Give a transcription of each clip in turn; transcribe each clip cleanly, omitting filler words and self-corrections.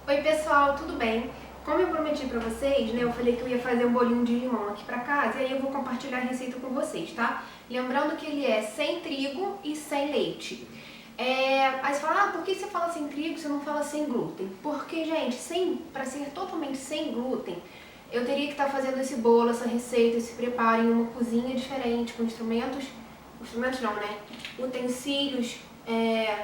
Oi pessoal, tudo bem? Como eu prometi pra vocês, né, eu falei que eu ia fazer um bolinho de limão aqui pra casa e aí eu vou compartilhar a receita com vocês, tá? Lembrando que ele é sem trigo e sem leite. Aí você fala, por que você fala sem trigo, você não fala sem glúten? Porque, gente, pra ser totalmente sem glúten, eu teria que estar fazendo esse bolo, essa receita, esse preparo em uma cozinha diferente, com instrumentos não, né? Utensílios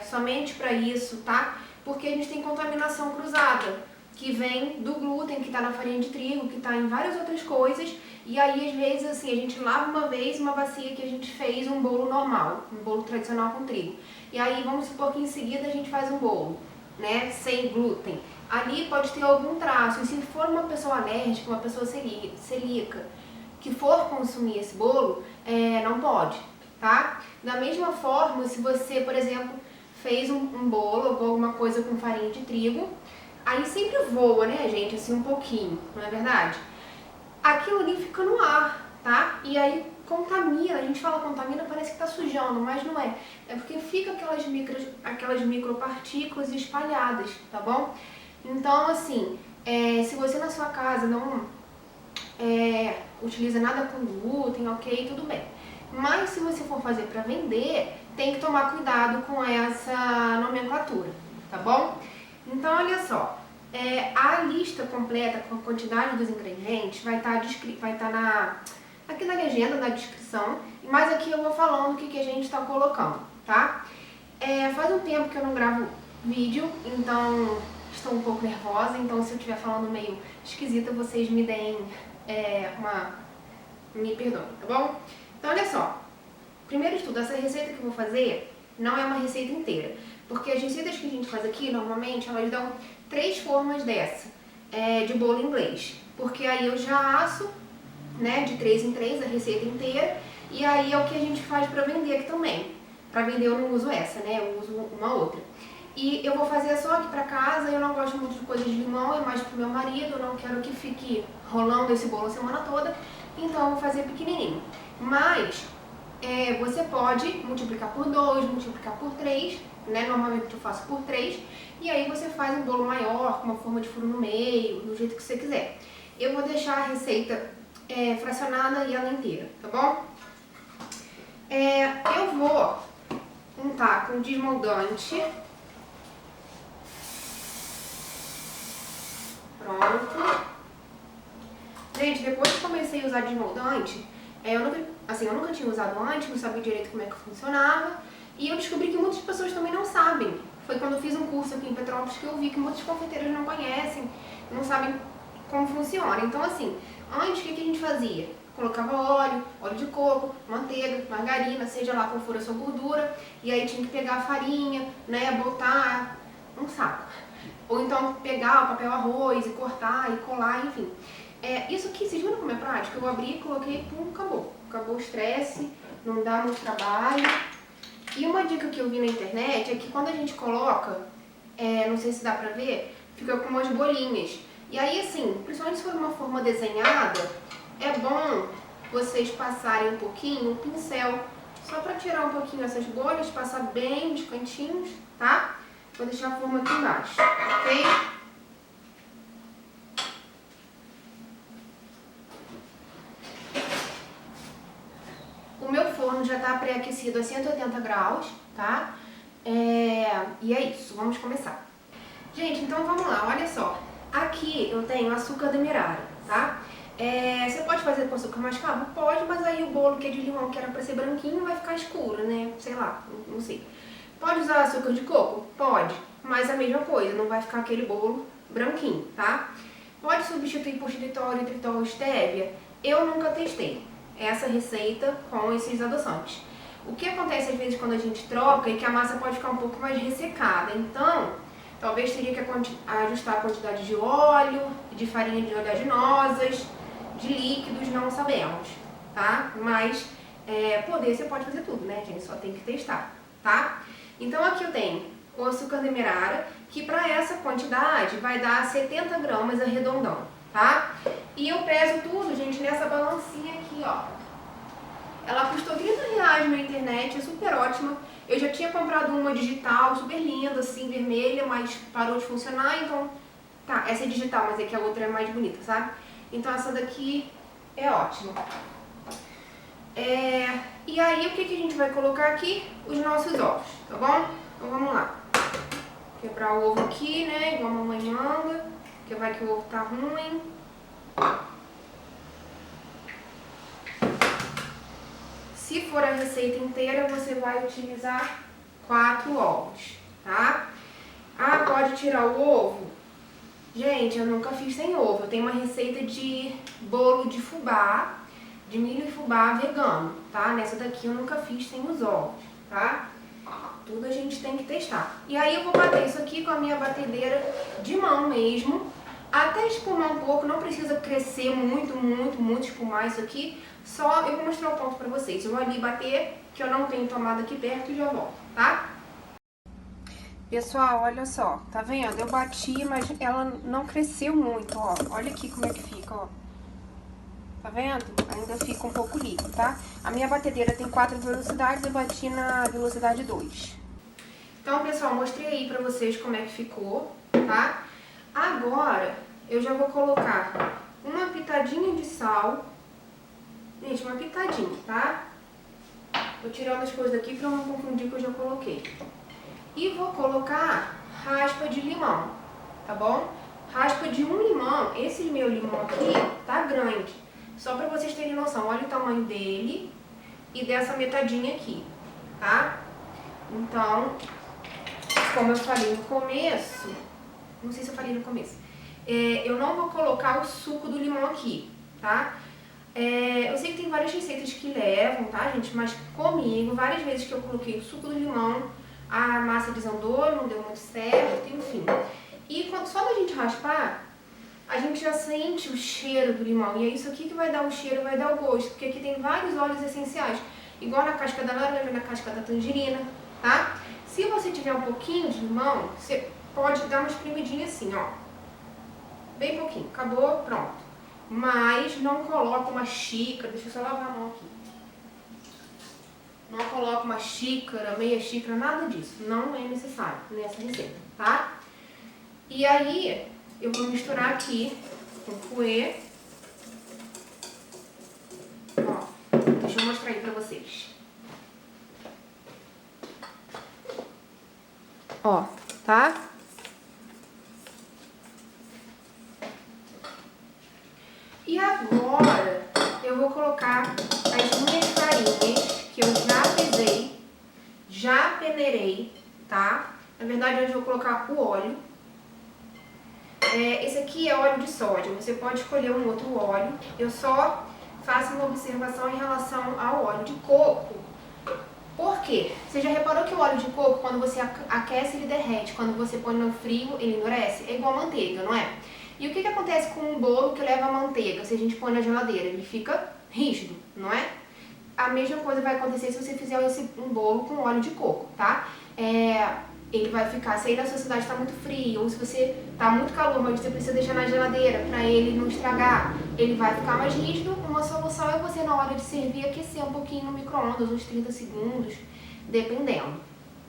somente para isso, tá? Porque a gente tem contaminação cruzada, que vem do glúten, que está na farinha de trigo, que está em várias outras coisas, e aí às vezes assim, a gente lava uma vez uma bacia que a gente fez um bolo normal, um bolo tradicional com trigo, e aí vamos supor que em seguida a gente faz um bolo, né, sem glúten. Ali pode ter algum traço, e se for uma pessoa alérgica, uma pessoa celíaca, que for consumir esse bolo, não pode, tá? Da mesma forma, se você, por exemplo, fez um bolo ou alguma coisa com farinha de trigo, aí sempre voa, né, gente, assim um pouquinho, não é verdade? Aquilo ali fica no ar, tá? E aí contamina, a gente fala contamina, parece que tá sujando, mas não é. É porque fica aquelas micropartículas espalhadas, tá bom? Então, assim, se você na sua casa não utiliza nada com glúten, ok, tudo bem. Mas se você for fazer para vender, tem que tomar cuidado com essa nomenclatura, tá bom? Então, olha só, a lista completa com a quantidade dos ingredientes vai estar aqui na legenda, na descrição, mas aqui eu vou falando o que a gente está colocando, tá? Faz um tempo que eu não gravo vídeo, então estou um pouco nervosa, então se eu estiver falando meio esquisita, vocês me deem me perdoem, tá bom? Então olha só, primeiro de tudo, essa receita que eu vou fazer não é uma receita inteira, porque as receitas que a gente faz aqui, normalmente, elas dão 3 formas dessa, de bolo inglês, porque aí eu já asso, né, de 3 em 3 a receita inteira, e aí é o que a gente faz pra vender aqui também. Pra vender eu não uso essa, né, eu uso uma outra. E eu vou fazer só aqui pra casa, eu não gosto muito de coisa de limão, é mais pro meu marido, eu não quero que fique rolando esse bolo a semana toda, então eu vou fazer pequenininho. Mas você pode multiplicar por 2, multiplicar por 3, né? Normalmente eu faço por 3, e aí você faz um bolo maior, com uma forma de furo no meio, do jeito que você quiser. Eu vou deixar a receita fracionada e ela inteira, tá bom? Eu vou untar com desmoldante. Pronto. Gente, depois que comecei a usar desmoldante, eu nunca tinha usado antes, não sabia direito como é que funcionava, e eu descobri que muitas pessoas também não sabem. Foi quando eu fiz um curso aqui em Petrópolis que eu vi que muitas confeiteiras não conhecem, não sabem como funciona. Então assim, antes o que a gente fazia? Colocava óleo de coco, manteiga, margarina, seja lá qual for a sua gordura, e aí tinha que pegar a farinha, né, botar um saco. Ou então pegar o papel arroz e cortar e colar, enfim. Isso aqui, vocês viram como é prático? Eu abri, coloquei, pum, acabou. Acabou o estresse, não dá muito trabalho. E uma dica que eu vi na internet é que quando a gente coloca, não sei se dá pra ver, fica com umas bolinhas. E aí, assim, principalmente se for uma forma desenhada, é bom vocês passarem um pouquinho o pincel, só pra tirar um pouquinho essas bolhas, passar bem nos cantinhos, tá? Vou deixar a forma aqui embaixo, ok? O meu forno já está pré-aquecido a 180 graus, tá? E é isso, vamos começar. Gente, então vamos lá, olha só. Aqui eu tenho açúcar demerara, tá? Você pode fazer com açúcar mascavo? Pode, mas aí o bolo que é de limão, que era pra ser branquinho, vai ficar escuro, né? Sei lá, não sei. Pode usar açúcar de coco? Pode, mas a mesma coisa, não vai ficar aquele bolo branquinho, tá? Pode substituir por xilitol, eritritol ou estévia? Eu nunca testei essa receita com esses adoçantes. O que acontece às vezes quando a gente troca é que a massa pode ficar um pouco mais ressecada, então talvez teria que ajustar a quantidade de óleo, de farinha de oleaginosas, de líquidos, não sabemos, tá? Mas poder você pode fazer tudo, né, gente? Só tem que testar, tá? Então aqui eu tenho o açúcar demerara, que para essa quantidade vai dar 70 gramas arredondando, tá? E eu peso tudo, gente, nessa balancinha aqui, ó. Ela custou R$30 na internet, é super ótima. Eu já tinha comprado uma digital, super linda, assim, vermelha, mas parou de funcionar, então Tá, essa é digital, mas é que a outra é mais bonita, sabe? Então essa daqui é ótima. E aí, o que a gente vai colocar aqui? Os nossos ovos, tá bom? Então vamos lá. Quebrar o ovo aqui, né? Igual a mamãe manda, porque vai que o ovo tá ruim. Se for a receita inteira, você vai utilizar 4 ovos, tá? Ah, pode tirar o ovo? Gente, eu nunca fiz sem ovo. Eu tenho uma receita de bolo de fubá, de milho e fubá vegano, tá? Nessa daqui eu nunca fiz sem os ovos, tá? Tudo a gente tem que testar. E aí eu vou bater isso aqui com a minha batedeira de mão mesmo, até espumar um pouco. Não precisa crescer muito espumar isso aqui. Só eu vou mostrar o ponto pra vocês. Eu vou ali bater, que eu não tenho tomada aqui perto, e já volto, tá? Pessoal, olha só, tá vendo? Eu bati, mas ela não cresceu muito, ó. Olha aqui como é que fica, ó. Tá vendo? Ainda fica um pouco líquido, tá? A minha batedeira tem 4 velocidades, eu bati na velocidade 2. Então, pessoal, mostrei aí pra vocês como é que ficou, tá? Agora, eu já vou colocar uma pitadinha de sal. Gente, uma pitadinha, tá? Tô tirando as coisas daqui pra não confundir que eu já coloquei. E vou colocar raspa de limão, tá bom? Raspa de um limão. Esse meu limão aqui tá grande. Só pra vocês terem noção, olha o tamanho dele e dessa metadinha aqui, tá? Então, como eu falei no começo, não sei se eu falei no começo, eu não vou colocar o suco do limão aqui, tá? Eu sei que tem várias receitas que levam, tá, gente? Mas comigo, várias vezes que eu coloquei o suco do limão, a massa desandou, não deu muito certo, enfim. E quando só da gente raspar, a gente já sente o cheiro do limão. E é isso aqui que vai dar o cheiro, vai dar o gosto. Porque aqui tem vários óleos essenciais. Igual na casca da laranja, na casca da tangerina, tá? Se você tiver um pouquinho de limão, você pode dar uma espremidinha assim, ó. Bem pouquinho. Acabou, pronto. Mas não coloca uma xícara. Deixa eu só lavar a mão aqui. Não coloca uma xícara, meia xícara, nada disso. Não é necessário nessa receita, tá? E aí, eu vou misturar aqui com o fouet. Ó, deixa eu mostrar aí pra vocês. Ó, tá? E agora, eu vou colocar as minhas farinhas, que eu já pesei, já peneirei, tá? Na verdade, hoje eu vou colocar o óleo. Esse aqui é óleo de soja, você pode escolher um outro óleo. Eu só faço uma observação em relação ao óleo de coco. Por quê? Você já reparou que o óleo de coco, quando você aquece, ele derrete. Quando você põe no frio, ele endurece? É igual a manteiga, não é? E o que acontece com um bolo que leva manteiga? Se a gente põe na geladeira, ele fica rígido, não é? A mesma coisa vai acontecer se você fizer um bolo com óleo de coco, tá? Ele vai ficar, se aí na sua cidade está muito frio, ou se você está muito calor, mas você precisa deixar na geladeira para ele não estragar, ele vai ficar mais rígido. Uma solução é você, na hora de servir, aquecer um pouquinho no micro-ondas, uns 30 segundos, dependendo,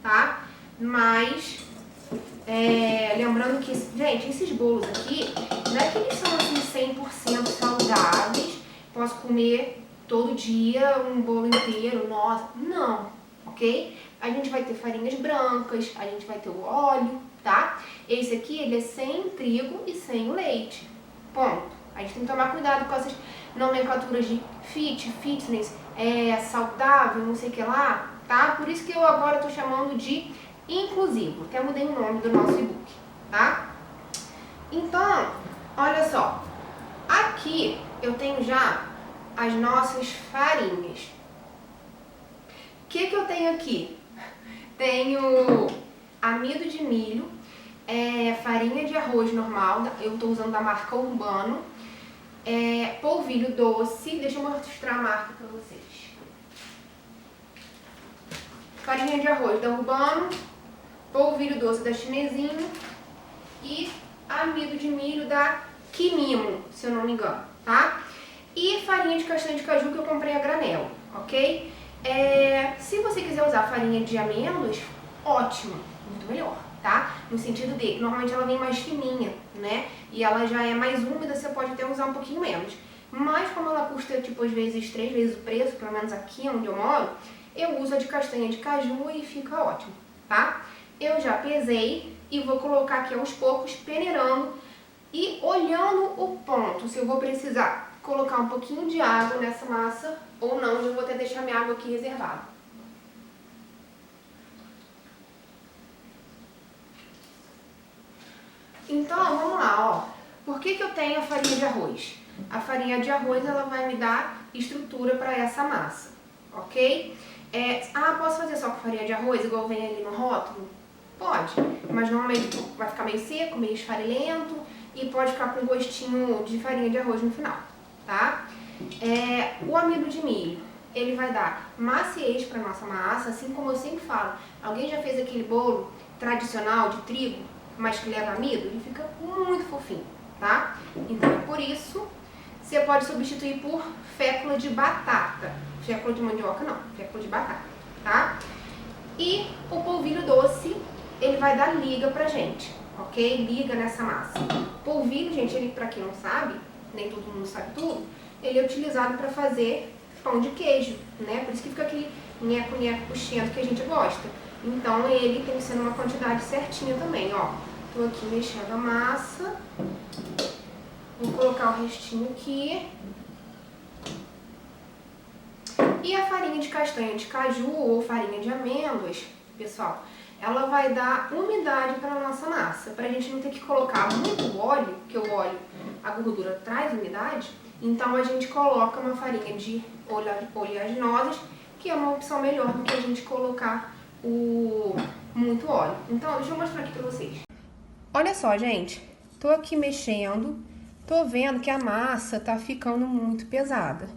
tá? Mas, lembrando que, gente, esses bolos aqui, não é que eles são assim 100% saudáveis, posso comer todo dia um bolo inteiro, nossa, não, ok? A gente vai ter farinhas brancas, a gente vai ter o óleo, tá? Esse aqui, ele é sem trigo e sem leite, ponto. A gente tem que tomar cuidado com essas nomenclaturas de fitness, saudável, não sei o que lá, tá? Por isso que eu agora tô chamando de inclusivo, até mudei o nome do nosso e-book, tá? Então, olha só, aqui eu tenho já as nossas farinhas. O que eu tenho aqui? Tenho amido de milho, farinha de arroz normal, eu estou usando da marca Urbano, polvilho doce, deixa eu mostrar a marca para vocês. Farinha de arroz da Urbano, polvilho doce da Chinesinho e amido de milho da Quimimo, se eu não me engano, tá? E farinha de castanha de caju que eu comprei a granel, ok? Se você quiser usar farinha de amêndoas, ótimo, muito melhor, tá? No sentido de que normalmente ela vem mais fininha, né? E ela já é mais úmida, você pode até usar um pouquinho menos. Mas como ela custa, tipo, às vezes 3 vezes o preço, pelo menos aqui onde eu moro, eu uso a de castanha de caju e fica ótimo, tá? Eu já pesei e vou colocar aqui aos poucos, peneirando e olhando o ponto. Se eu vou precisar colocar um pouquinho de água nessa massa ou não, eu vou até deixar minha água aqui reservada. Então, vamos lá, ó. Por que eu tenho a farinha de arroz? A farinha de arroz, ela vai me dar estrutura para essa massa, ok? Posso fazer só com farinha de arroz, igual vem ali no rótulo? Pode, mas normalmente vai ficar meio seco, meio esfarelento e pode ficar com gostinho de farinha de arroz no final, tá? O amido de milho, ele vai dar maciez para nossa massa, assim como eu sempre falo. Alguém já fez aquele bolo tradicional de trigo, mas que leva amido? Ele fica muito fofinho, tá? Então é por isso, você pode substituir por fécula de batata. Fécula de mandioca não, fécula de batata, tá? E o polvilho doce, ele vai dar liga pra gente, ok? Liga nessa massa. Polvilho, gente, ele, pra quem não sabe, nem todo mundo sabe tudo, ele é utilizado para fazer pão de queijo, né? Por isso que fica aquele nheco-nheco puxento que a gente gosta. Então ele tem que ser numa quantidade certinha também, ó. Tô aqui mexendo a massa. Vou colocar o restinho aqui. E a farinha de castanha de caju ou farinha de amêndoas, pessoal, ela vai dar umidade para a nossa massa. Para a gente não ter que colocar muito óleo, porque o óleo, a gordura traz umidade, então a gente coloca uma farinha de oleaginosas, que é uma opção melhor do que a gente colocar muito óleo. Então, deixa eu mostrar aqui para vocês. Olha só, gente, tô aqui mexendo, tô vendo que a massa tá ficando muito pesada.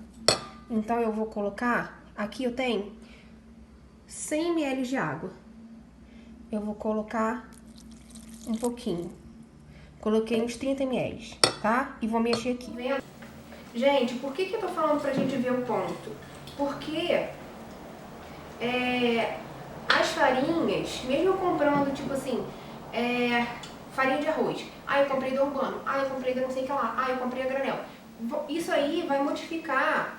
Então eu vou colocar, aqui eu tenho 100 ml de água. Eu vou colocar um pouquinho. Coloquei uns 30 ml, tá? E vou mexer aqui. Gente, por que eu tô falando pra gente ver o ponto? Porque as farinhas, mesmo eu comprando, tipo assim, farinha de arroz, eu comprei do Urbano, eu comprei da não sei o que lá, eu comprei a granel. Isso aí vai modificar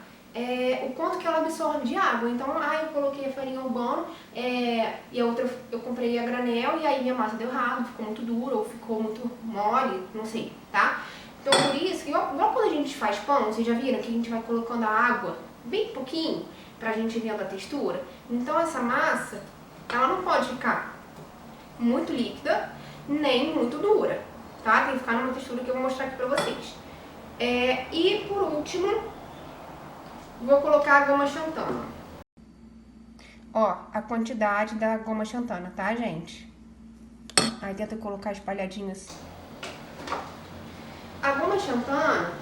o quanto que ela absorve de água. Então, eu coloquei a farinha Urbano e a outra eu comprei a granel e aí minha massa deu errado, ficou muito dura ou ficou muito mole, não sei, tá? Então, por isso que, igual quando a gente faz pão, vocês já viram que a gente vai colocando a água bem pouquinho pra gente ver a textura? Então, essa massa, ela não pode ficar muito líquida, nem muito dura, tá? Tem que ficar numa textura que eu vou mostrar aqui pra vocês. E por último, vou colocar a goma xantana. Ó, a quantidade da goma xantana, tá, gente? Aí tenta colocar espalhadinho assim. A goma xantana,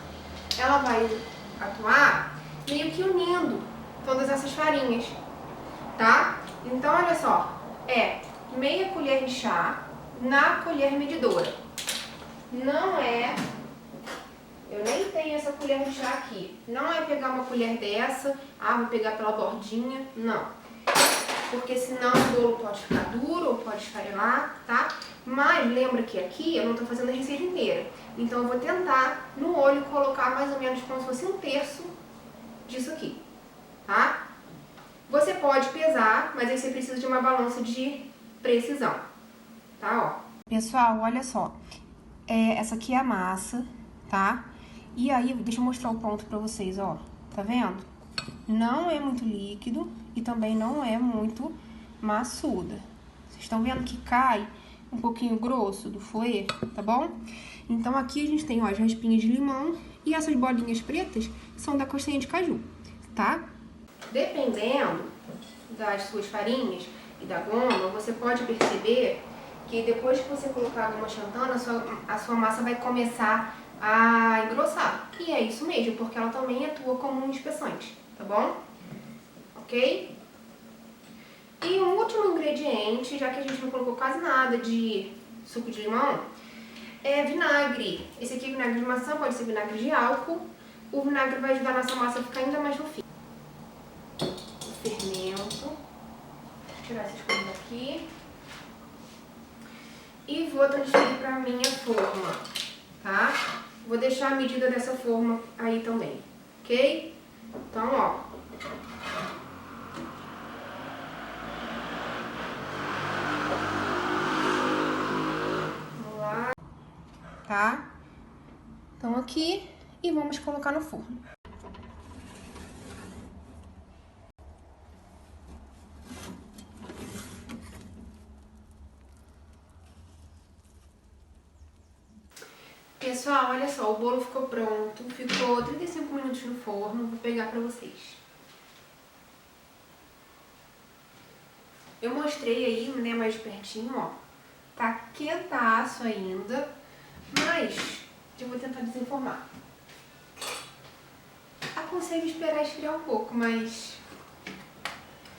ela vai atuar meio que unindo todas essas farinhas, tá? Então, olha só, meia colher de chá na colher medidora. Não eu nem tenho essa colher de chá aqui. Não é pegar uma colher dessa, vou pegar pela bordinha, não. Porque senão o bolo pode ficar duro ou pode esfarelar, tá? Mas lembra que aqui eu não tô fazendo a receita inteira. Então eu vou tentar no olho colocar mais ou menos como se fosse 1/3 disso aqui, tá? Você pode pesar, mas aí você precisa de uma balança de precisão, tá? Ó. Pessoal, olha só. Essa aqui é a massa, tá? E aí, deixa eu mostrar o ponto pra vocês, ó. Tá vendo? Não é muito líquido e também não é muito maçuda. Vocês estão vendo que cai um pouquinho grosso do fouet, tá bom? Então aqui a gente tem, ó, as raspinhas de limão e essas bolinhas pretas são da castanha de caju, tá? Dependendo das suas farinhas e da goma, você pode perceber que depois que você colocar a goma xantana, a sua massa vai começar a engrossar. E é isso mesmo, porque ela também atua como um espessante, tá bom? Ok? E um último ingrediente, já que a gente não colocou quase nada de suco de limão, é vinagre. Esse aqui é vinagre de maçã, pode ser vinagre de álcool. O vinagre vai ajudar a nossa massa a ficar ainda mais fofinha. O fermento. Vou tirar essas coisas aqui. e vou transferir para a minha forma, tá? Vou deixar a medida dessa forma aí também, ok? Então, ó. Vamos lá. Tá? Então aqui, e vamos colocar no forno. Pessoal, olha só, o bolo ficou pronto, ficou 35 minutos no forno, vou pegar pra vocês. Eu mostrei aí, né, mais de pertinho, ó, tá quentaço ainda, mas eu vou tentar desenformar. Aconselho esperar esfriar um pouco, mas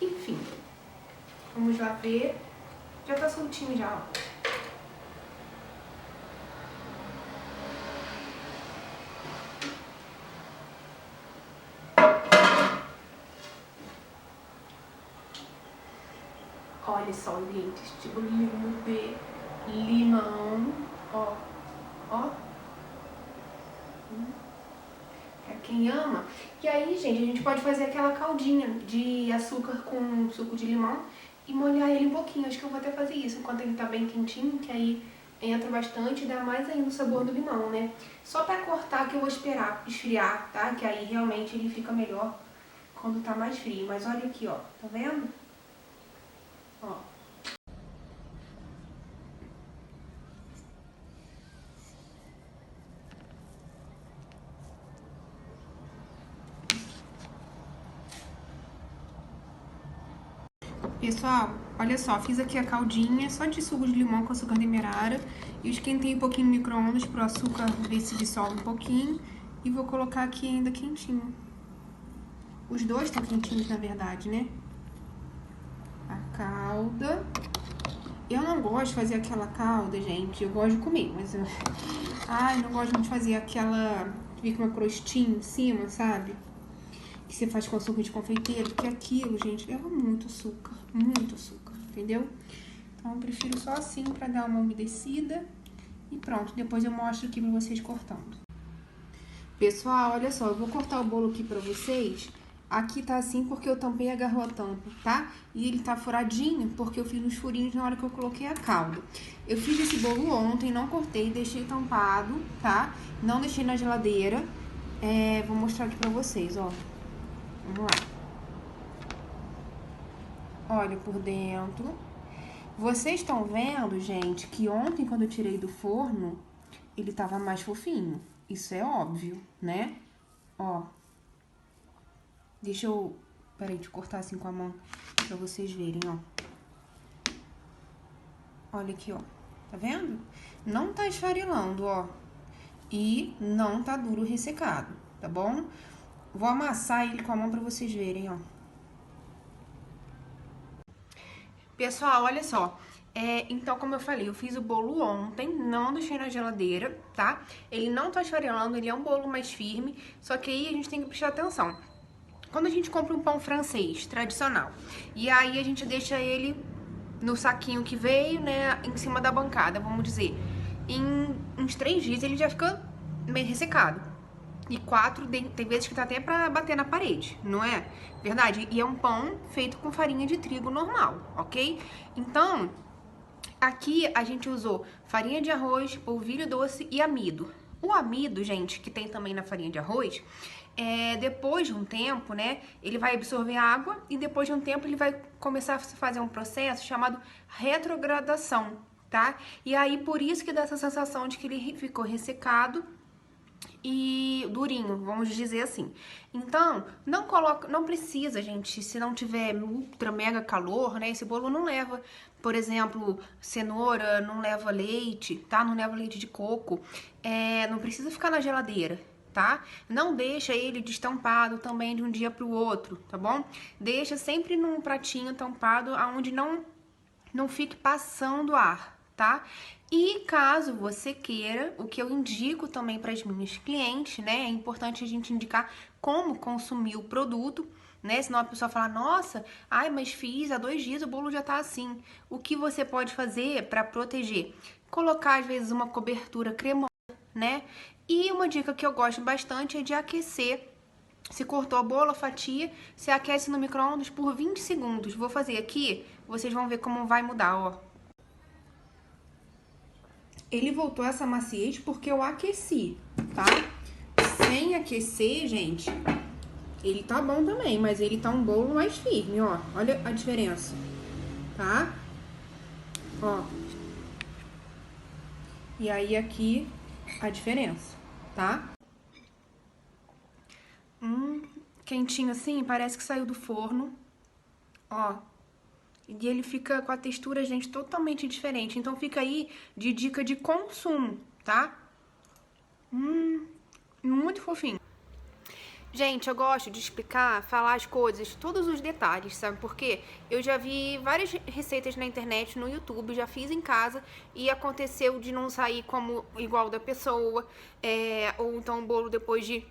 enfim, vamos lá ver, já tá soltinho já, ó. Olha só, gente, estilo de limão, ó, ó. Pra quem ama. E aí, gente, a gente pode fazer aquela caldinha de açúcar com suco de limão e molhar ele um pouquinho. Acho que eu vou até fazer isso enquanto ele tá bem quentinho, que aí entra bastante e dá mais ainda o sabor do limão, né? Só pra cortar que eu vou esperar esfriar, tá? Que aí realmente ele fica melhor quando tá mais frio. Mas olha aqui, ó, tá vendo? Ó. Pessoal, olha só, fiz aqui a caldinha só de suco de limão com açúcar demerara e esquentei um pouquinho no micro-ondas para o açúcar ver se dissolve um pouquinho e vou colocar aqui ainda quentinho. Os dois estão quentinhos, na verdade, né? A calda. Eu não gosto de fazer aquela calda, gente, eu gosto de comer, mas eu... Ai, não gosto muito de fazer aquela... Fica uma crostinha em cima, sabe? Que você faz com açúcar de confeiteiro, porque aquilo, gente, leva muito açúcar, entendeu? Então eu prefiro só assim pra dar uma umedecida e pronto, depois eu mostro aqui pra vocês cortando. Pessoal, olha só, eu vou cortar o bolo aqui pra vocês. Aqui tá assim porque eu tampei e agarrou a tampa, tá? E ele tá furadinho porque eu fiz uns furinhos na hora que eu coloquei a calda. Eu fiz esse bolo ontem, não cortei, deixei tampado, tá? Não deixei na geladeira. Vou mostrar aqui pra vocês, ó. Vamos lá. Olha por dentro. Vocês estão vendo, gente, que ontem quando eu tirei do forno, ele tava mais fofinho. Isso é óbvio, né? Ó. Deixa eu... Peraí, de cortar assim com a mão pra vocês verem, ó. Olha aqui, ó. Tá vendo? Não tá esfarelando, ó. E não tá duro ressecado, tá bom? Vou amassar ele com a mão pra vocês verem, ó. Pessoal, olha só. Então, como eu falei, eu fiz o bolo ontem, não deixei na geladeira, tá? Ele não tá esfarelando, ele é um bolo mais firme, só que aí a gente tem que prestar atenção. Quando a gente compra um pão francês tradicional, e aí a gente deixa ele no saquinho que veio, né, em cima da bancada, vamos dizer, em uns 3 dias ele já fica meio ressecado. E 4, tem vezes que tá até pra bater na parede, não é? Verdade? E é um pão feito com farinha de trigo normal, ok? Então, aqui a gente usou farinha de arroz, polvilho doce e amido. O amido, gente, que tem também na farinha de arroz, depois de um tempo, né, ele vai absorver água e depois de um tempo ele vai começar a fazer um processo chamado retrogradação, tá? E aí, por isso que dá essa sensação de que ele ficou ressecado e durinho, vamos dizer assim. Então, não precisa, gente, se não tiver ultra mega calor, né? Esse bolo não leva, por exemplo, cenoura, não leva leite, tá? Não leva leite de coco. Não precisa ficar na geladeira, tá? Não deixa ele destampado também de um dia pro outro, tá bom? Deixa sempre num pratinho tampado aonde não fique passando ar, tá? E caso você queira, o que eu indico também para as minhas clientes, né? É importante a gente indicar como consumir o produto, né? Senão a pessoa fala, nossa, ai, mas fiz há 2 dias, o bolo já tá assim. O que você pode fazer para proteger? colocar às vezes uma cobertura cremosa, né? E uma dica que eu gosto bastante é de aquecer. Se cortou a bolo, a fatia, você aquece no micro-ondas por 20 segundos. Vou fazer aqui, vocês vão ver como vai mudar, ó. Ele voltou essa maciez porque eu aqueci, tá? Sem aquecer, gente, ele tá bom também, mas ele tá um bolo mais firme, ó. Olha a diferença, tá? Ó. E aí aqui a diferença, tá? Quentinho assim, parece que saiu do forno, ó. E ele fica com a textura, gente, totalmente diferente. Então fica aí de dica de consumo, tá? Muito fofinho. Gente, eu gosto de explicar, falar as coisas, todos os detalhes, sabe por quê? Eu já vi várias receitas na internet, no YouTube, já fiz em casa e aconteceu de não sair como igual da pessoa, ou então o bolo depois de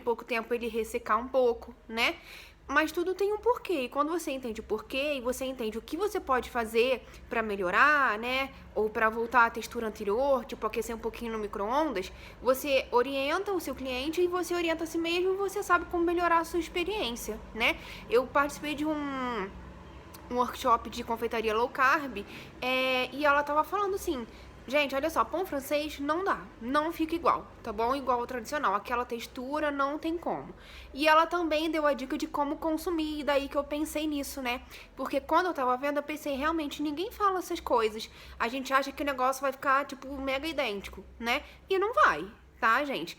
pouco tempo ele ressecar um pouco, né? Mas tudo tem um porquê, e quando você entende o porquê e você entende o que você pode fazer pra melhorar, né, ou pra voltar à textura anterior, tipo aquecer um pouquinho no micro-ondas, você orienta o seu cliente e você orienta a si mesmo e você sabe como melhorar a sua experiência, né? Eu participei de um workshop de confeitaria low carb, e ela tava falando assim, gente, olha só, pão francês não dá, não fica igual, tá bom? Igual ao tradicional, aquela textura não tem como. E ela também deu a dica de como consumir, e daí que eu pensei nisso, né? Porque quando eu tava vendo, eu pensei, realmente, ninguém fala essas coisas. A gente acha que o negócio vai ficar, tipo, mega idêntico, né? E não vai. Tá, gente?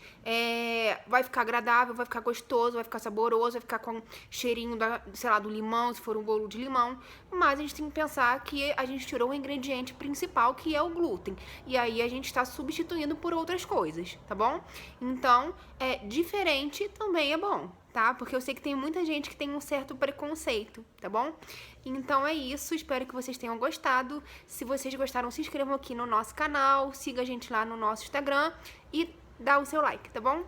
Vai ficar agradável, vai ficar gostoso, vai ficar saboroso, vai ficar com cheirinho, sei lá, do limão, se for um bolo de limão. Mas a gente tem que pensar que a gente tirou o ingrediente principal, que é o glúten. E aí a gente está substituindo por outras coisas, tá bom? Então, diferente também é bom, tá? Porque eu sei que tem muita gente que tem um certo preconceito, tá bom? Então é isso, espero que vocês tenham gostado. Se vocês gostaram, se inscrevam aqui no nosso canal, siga a gente lá no nosso Instagram e dá o seu like, tá bom?